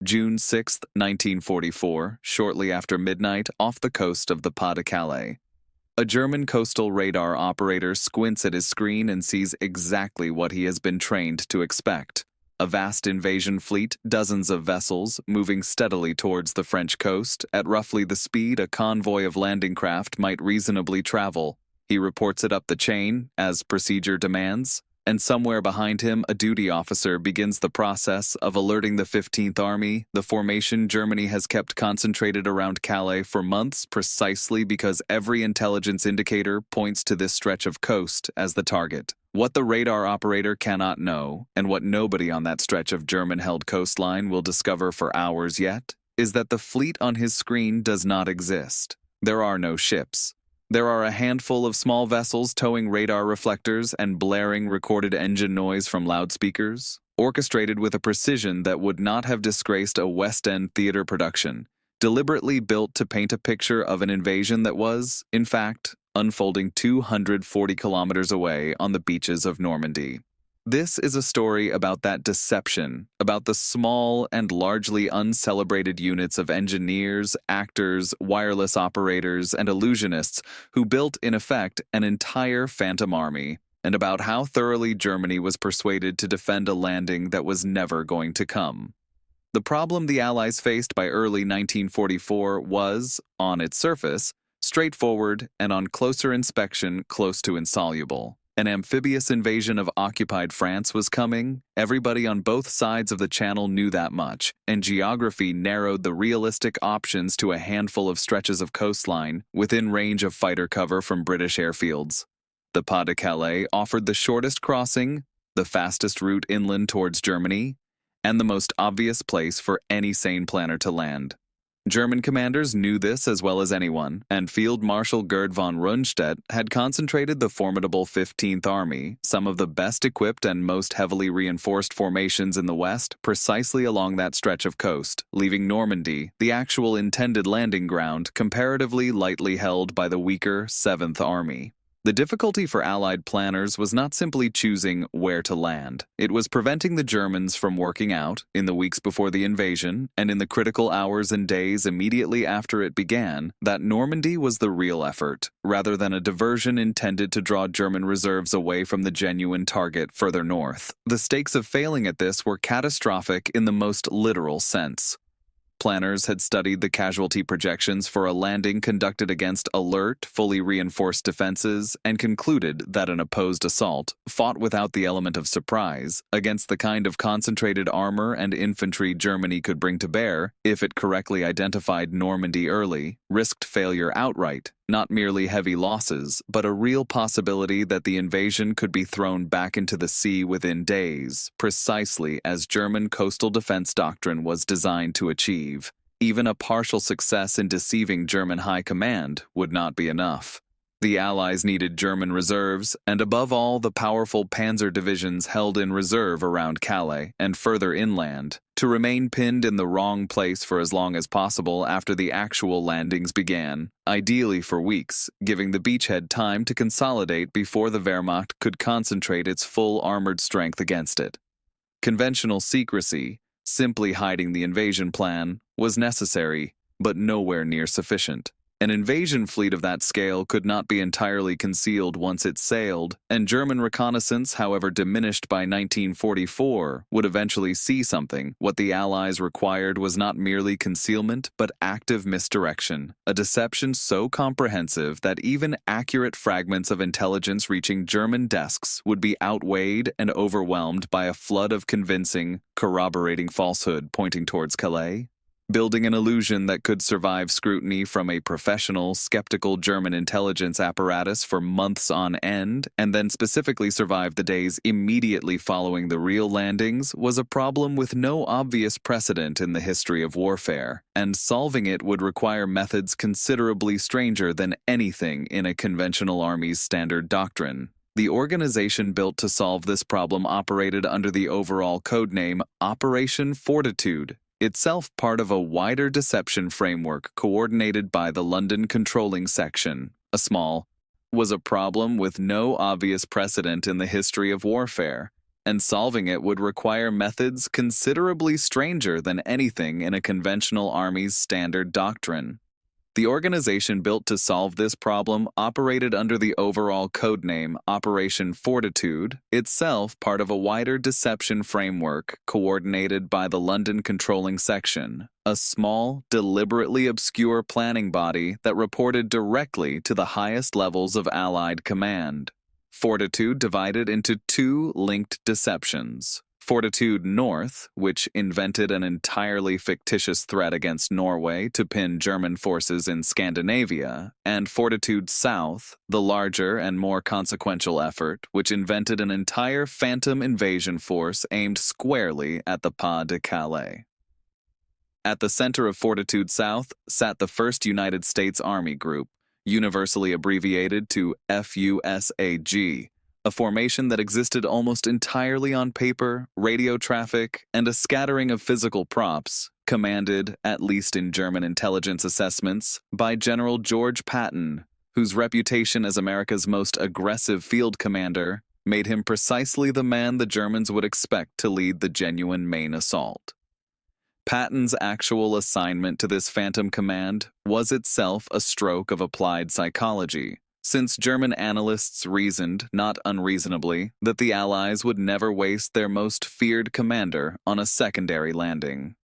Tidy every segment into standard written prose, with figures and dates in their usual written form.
June 6, 1944, shortly after midnight off the coast of the Pas-de-Calais. A German coastal radar operator squints at his screen and sees exactly what he has been trained to expect. A vast invasion fleet, dozens of vessels, moving steadily towards the French coast at roughly the speed a convoy of landing craft might reasonably travel. He reports it up the chain, as procedure demands, and somewhere behind him a duty officer begins the process of alerting the 15th Army, the formation Germany has kept concentrated around Calais for months precisely because every intelligence indicator points to this stretch of coast as the target. What the radar operator cannot know, and what nobody on that stretch of German-held coastline will discover for hours yet, is that the fleet on his screen does not exist. There are no ships. There are a handful of small vessels towing radar reflectors and blaring recorded engine noise from loudspeakers, orchestrated with a precision that would not have disgraced a West End theater production, deliberately built to paint a picture of an invasion that was, in fact, unfolding 240 kilometers away on the beaches of Normandy. This is a story about that deception, about the small and largely uncelebrated units of engineers, actors, wireless operators, and illusionists who built, in effect, an entire phantom army, and about how thoroughly Germany was persuaded to defend a landing that was never going to come. The problem the Allies faced by early 1944 was, on its surface, straightforward and on closer inspection close to insoluble. An amphibious invasion of occupied France was coming. Everybody on both sides of the channel knew that much, and geography narrowed the realistic options to a handful of stretches of coastline within range of fighter cover from British airfields. The Pas-de-Calais offered the shortest crossing, the fastest route inland towards Germany, and the most obvious place for any sane planner to land. German commanders knew this as well as anyone, and Field Marshal Gerd von Rundstedt had concentrated the formidable 15th Army, some of the best equipped and most heavily reinforced formations in the West, precisely along that stretch of coast, leaving Normandy, the actual intended landing ground, comparatively lightly held by the weaker 7th Army. The difficulty for Allied planners was not simply choosing where to land. It was preventing the Germans from working out, in the weeks before the invasion, and in the critical hours and days immediately after it began, that Normandy was the real effort, rather than a diversion intended to draw German reserves away from the genuine target further north. The stakes of failing at this were catastrophic in the most literal sense. Planners had studied the casualty projections for a landing conducted against alert, fully reinforced defenses and concluded that an opposed assault, fought without the element of surprise, against the kind of concentrated armor and infantry Germany could bring to bear, if it correctly identified Normandy early, risked failure outright. Not merely heavy losses, but a real possibility that the invasion could be thrown back into the sea within days, precisely as German coastal defense doctrine was designed to achieve. Even a partial success in deceiving German high command would not be enough. The Allies needed German reserves, and above all the powerful panzer divisions held in reserve around Calais and further inland, to remain pinned in the wrong place for as long as possible after the actual landings began, ideally for weeks, giving the beachhead time to consolidate before the Wehrmacht could concentrate its full armored strength against it. Conventional secrecy, simply hiding the invasion plan, was necessary, but nowhere near sufficient. An invasion fleet of that scale could not be entirely concealed once it sailed, and German reconnaissance, however diminished by 1944, would eventually see something. What the Allies required was not merely concealment, but active misdirection, a deception so comprehensive that even accurate fragments of intelligence reaching German desks would be outweighed and overwhelmed by a flood of convincing, corroborating falsehood pointing towards Calais. Building an illusion that could survive scrutiny from a professional, skeptical German intelligence apparatus for months on end, and then specifically survive the days immediately following the real landings, was a problem with no obvious precedent in the history of warfare, and solving it would require methods considerably stranger than anything in a conventional army's standard doctrine. The organization built to solve this problem operated under the overall codename Operation Fortitude, itself part of a wider deception framework coordinated by the London Controlling Section, a small, was a problem with no obvious precedent in the history of warfare, and solving it would require methods considerably stranger than anything in a conventional army's standard doctrine. The organization built to solve this problem operated under the overall codename Operation Fortitude, itself part of a wider deception framework coordinated by the London Controlling Section, a small, deliberately obscure planning body that reported directly to the highest levels of Allied command. Fortitude divided into two linked deceptions. Fortitude North, which invented an entirely fictitious threat against Norway to pin German forces in Scandinavia, and Fortitude South, the larger and more consequential effort, which invented an entire phantom invasion force aimed squarely at the Pas-de-Calais. At the center of Fortitude South sat the 1st United States Army Group, universally abbreviated to FUSAG, a formation that existed almost entirely on paper, radio traffic, and a scattering of physical props, commanded, at least in German intelligence assessments, by General George Patton, whose reputation as America's most aggressive field commander made him precisely the man the Germans would expect to lead the genuine main assault. Patton's actual assignment to this phantom command was itself a stroke of applied psychology, since German analysts reasoned, not unreasonably, that the Allies would never waste their most feared commander on a secondary landing.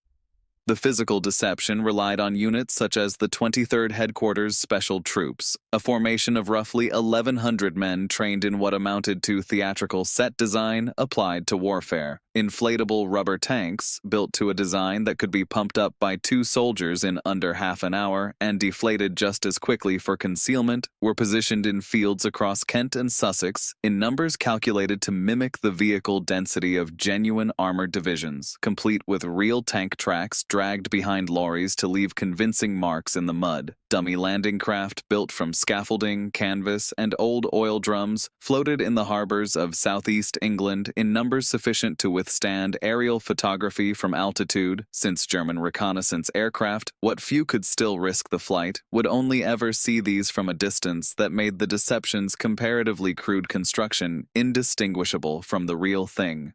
The physical deception relied on units such as the 23rd Headquarters Special Troops, a formation of roughly 1,100 men trained in what amounted to theatrical set design applied to warfare. Inflatable rubber tanks, built to a design that could be pumped up by 2 soldiers in under half an hour and deflated just as quickly for concealment, were positioned in fields across Kent and Sussex in numbers calculated to mimic the vehicle density of genuine armored divisions, complete with real tank tracks dragged behind lorries to leave convincing marks in the mud. Dummy landing craft built from scaffolding, canvas, and old oil drums floated in the harbors of southeast England in numbers sufficient to withstand aerial photography from altitude, since German reconnaissance aircraft, what few could still risk the flight, would only ever see these from a distance that made the deception's comparatively crude construction indistinguishable from the real thing.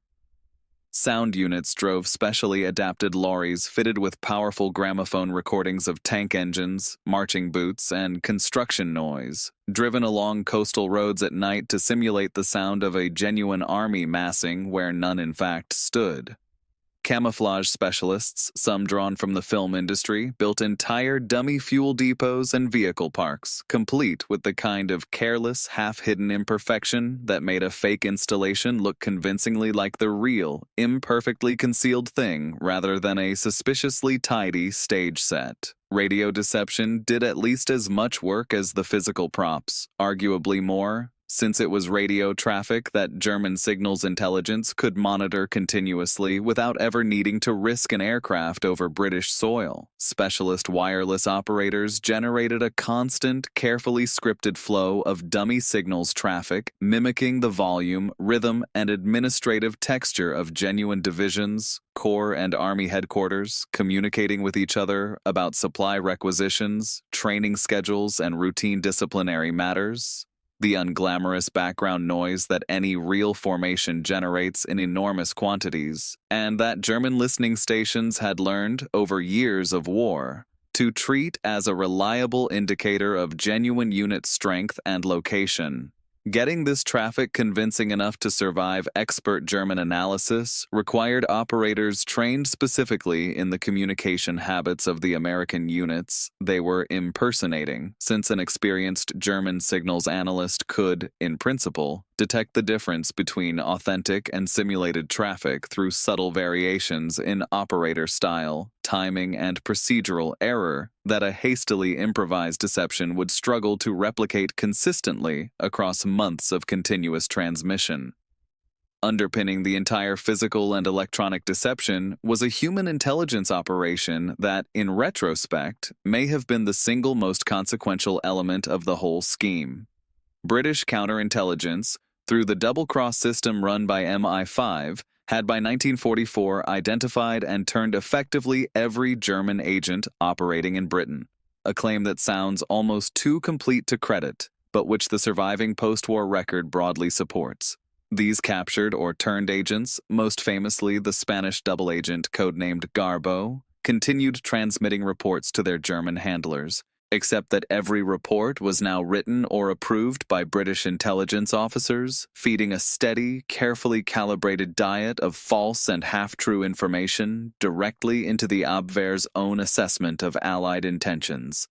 Sound units drove specially adapted lorries fitted with powerful gramophone recordings of tank engines, marching boots, and construction noise, driven along coastal roads at night to simulate the sound of a genuine army massing where none in fact stood. Camouflage specialists, some drawn from the film industry, built entire dummy fuel depots and vehicle parks, complete with the kind of careless, half-hidden imperfection that made a fake installation look convincingly like the real, imperfectly concealed thing rather than a suspiciously tidy stage set. Radio deception did at least as much work as the physical props, arguably more, since it was radio traffic that German signals intelligence could monitor continuously without ever needing to risk an aircraft over British soil. Specialist wireless operators generated a constant, carefully scripted flow of dummy signals traffic, mimicking the volume, rhythm, and administrative texture of genuine divisions, corps and army headquarters, communicating with each other about supply requisitions, training schedules, and routine disciplinary matters. The unglamorous background noise that any real formation generates in enormous quantities, and that German listening stations had learned, over years of war, to treat as a reliable indicator of genuine unit strength and location. Getting this traffic convincing enough to survive expert German analysis required operators trained specifically in the communication habits of the American units they were impersonating, since an experienced German signals analyst could, in principle, detect the difference between authentic and simulated traffic through subtle variations in operator style, timing, and procedural error that a hastily improvised deception would struggle to replicate consistently across months of continuous transmission. Underpinning the entire physical and electronic deception was a human intelligence operation that, in retrospect, may have been the single most consequential element of the whole scheme. British counterintelligence, through the double-cross system run by MI5, had by 1944 identified and turned effectively every German agent operating in Britain, a claim that sounds almost too complete to credit, but which the surviving post-war record broadly supports. These captured or turned agents, most famously the Spanish double agent codenamed Garbo, continued transmitting reports to their German handlers, except that every report was now written or approved by British intelligence officers, feeding a steady, carefully calibrated diet of false and half-true information directly into the Abwehr's own assessment of Allied intentions.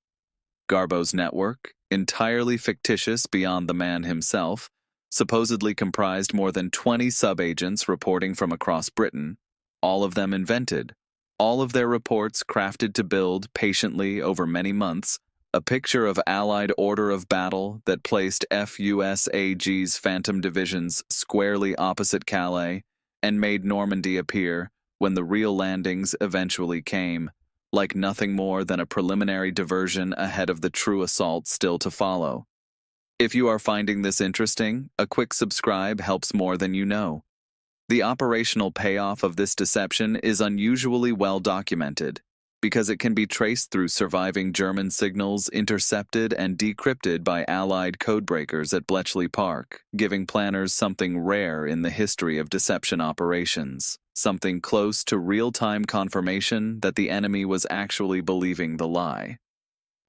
Garbo's network, entirely fictitious beyond the man himself, supposedly comprised more than 20 sub-agents reporting from across Britain, all of them invented, all of their reports crafted to build, patiently over many months, a picture of Allied order of battle that placed FUSAG's Phantom divisions squarely opposite Calais and made Normandy appear, when the real landings eventually came, like nothing more than a preliminary diversion ahead of the true assault still to follow. If you are finding this interesting, a quick subscribe helps more than you know. The operational payoff of this deception is unusually well documented, because it can be traced through surviving German signals intercepted and decrypted by Allied codebreakers at Bletchley Park, giving planners something rare in the history of deception operations, something close to real-time confirmation that the enemy was actually believing the lie.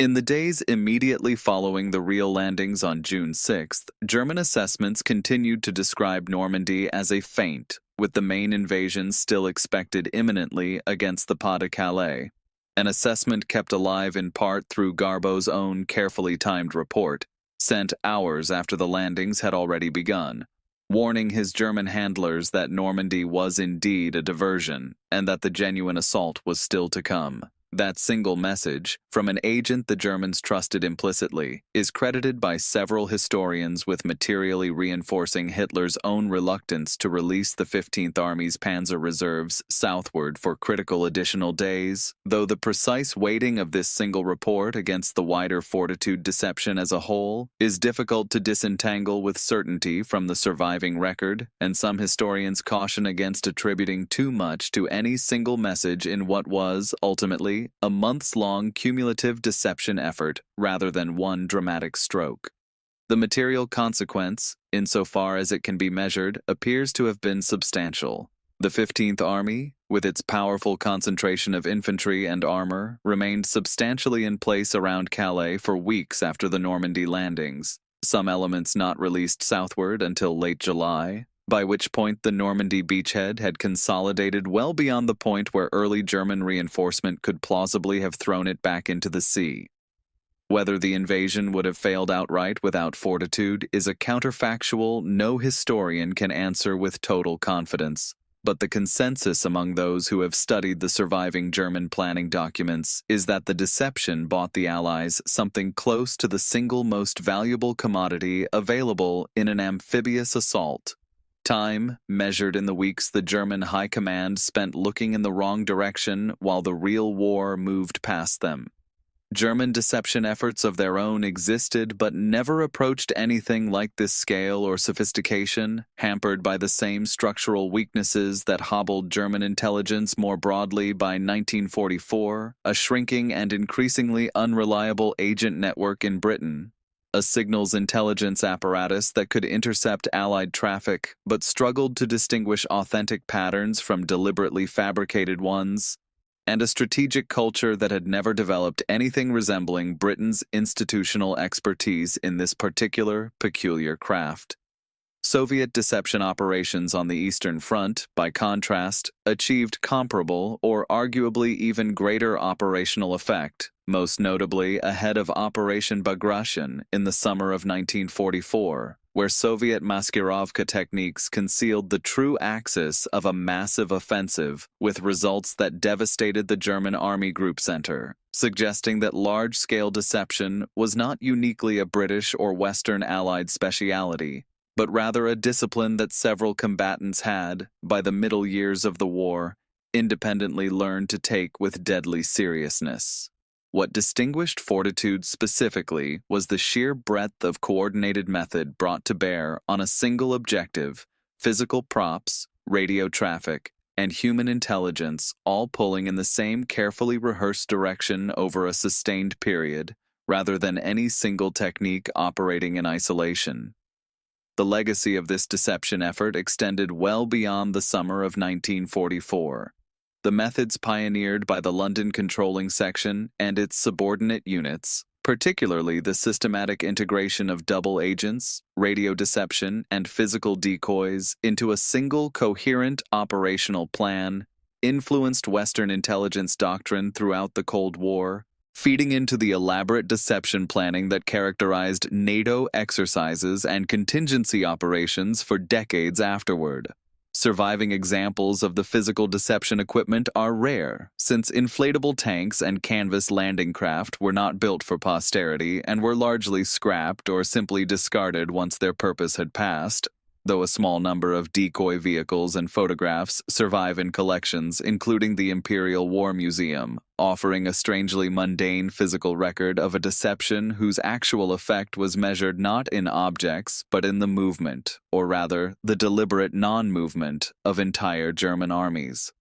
In the days immediately following the real landings on June 6th, German assessments continued to describe Normandy as a feint, with the main invasion still expected imminently against the Pas-de-Calais, an assessment kept alive in part through Garbo's own carefully timed report, sent hours after the landings had already begun, warning his German handlers that Normandy was indeed a diversion and that the genuine assault was still to come. That single message, from an agent the Germans trusted implicitly, is credited by several historians with materially reinforcing Hitler's own reluctance to release the 15th Army's panzer reserves southward for critical additional days, though the precise weighting of this single report against the wider fortitude deception as a whole is difficult to disentangle with certainty from the surviving record, and some historians caution against attributing too much to any single message in what was, ultimately, a months-long cumulative deception effort rather than one dramatic stroke. The material consequence, insofar as it can be measured, appears to have been substantial. The 15th Army, with its powerful concentration of infantry and armor, remained substantially in place around Calais for weeks after the Normandy landings, some elements not released southward until late July, by which point the Normandy beachhead had consolidated well beyond the point where early German reinforcement could plausibly have thrown it back into the sea. Whether the invasion would have failed outright without fortitude is a counterfactual no historian can answer with total confidence, but the consensus among those who have studied the surviving German planning documents is that the deception bought the Allies something close to the single most valuable commodity available in an amphibious assault. Time, measured in the weeks the German high command spent looking in the wrong direction while the real war moved past them. German deception efforts of their own existed but never approached anything like this scale or sophistication, hampered by the same structural weaknesses that hobbled German intelligence more broadly by 1944, a shrinking and increasingly unreliable agent network in Britain, a signals intelligence apparatus that could intercept Allied traffic but struggled to distinguish authentic patterns from deliberately fabricated ones, and a strategic culture that had never developed anything resembling Britain's institutional expertise in this particular, peculiar craft. Soviet deception operations on the Eastern Front, by contrast, achieved comparable or arguably even greater operational effect, most notably ahead of Operation Bagration in the summer of 1944, where Soviet Maskirovka techniques concealed the true axis of a massive offensive with results that devastated the German Army Group Center, suggesting that large-scale deception was not uniquely a British or Western Allied speciality, but rather a discipline that several combatants had, by the middle years of the war, independently learned to take with deadly seriousness. What distinguished fortitude specifically was the sheer breadth of coordinated method brought to bear on a single objective, physical props, radio traffic, and human intelligence all pulling in the same carefully rehearsed direction over a sustained period, rather than any single technique operating in isolation. The legacy of this deception effort extended well beyond the summer of 1944. The methods pioneered by the London Controlling Section and its subordinate units, particularly the systematic integration of double agents, radio deception, and physical decoys into a single coherent operational plan, influenced Western intelligence doctrine throughout the Cold War, feeding into the elaborate deception planning that characterized NATO exercises and contingency operations for decades afterward. Surviving examples of the physical deception equipment are rare, since inflatable tanks and canvas landing craft were not built for posterity and were largely scrapped or simply discarded once their purpose had passed, though a small number of decoy vehicles and photographs survive in collections, including the Imperial War Museum, offering a strangely mundane physical record of a deception whose actual effect was measured not in objects but in the movement, or rather, the deliberate non-movement, of entire German armies.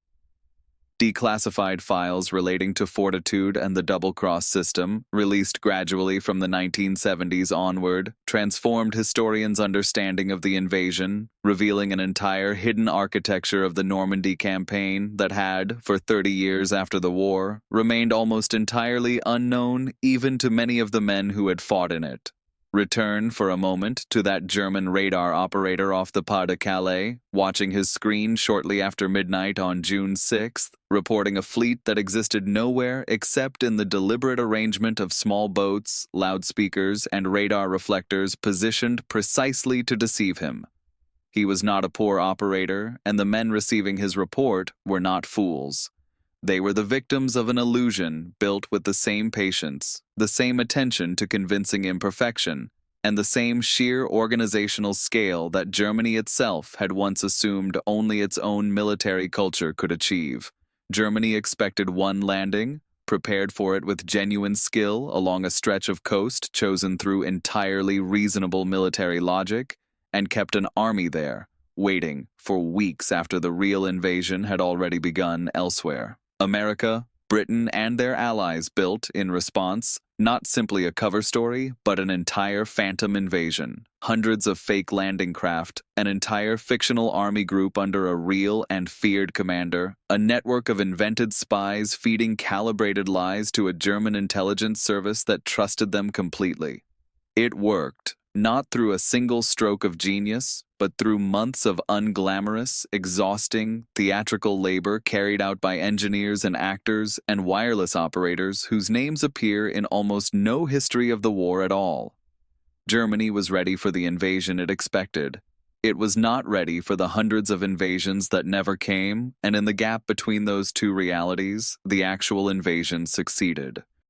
Declassified files relating to Fortitude and the double-cross system, released gradually from the 1970s onward, transformed historians' understanding of the invasion, revealing an entire hidden architecture of the Normandy campaign that had, for 30 years after the war, remained almost entirely unknown even to many of the men who had fought in it. Return for a moment to that German radar operator off the Pas-de-Calais, watching his screen shortly after midnight on June 6th, reporting a fleet that existed nowhere except in the deliberate arrangement of small boats, loudspeakers, and radar reflectors positioned precisely to deceive him. He was not a poor operator, and the men receiving his report were not fools. They were the victims of an illusion built with the same patience, the same attention to convincing imperfection, and the same sheer organizational scale that Germany itself had once assumed only its own military culture could achieve. Germany expected one landing, prepared for it with genuine skill along a stretch of coast chosen through entirely reasonable military logic, and kept an army there, waiting for weeks after the real invasion had already begun elsewhere. America, Britain, and their allies built, in response, not simply a cover story, but an entire phantom invasion. Hundreds of fake landing craft, an entire fictional army group under a real and feared commander, a network of invented spies feeding calibrated lies to a German intelligence service that trusted them completely. It worked, not through a single stroke of genius, but through months of unglamorous, exhausting, theatrical labor carried out by engineers and actors and wireless operators whose names appear in almost no history of the war at all. Germany was ready for the invasion it expected. It was not ready for the hundreds of invasions that never came, and in the gap between those two realities, the actual invasion succeeded.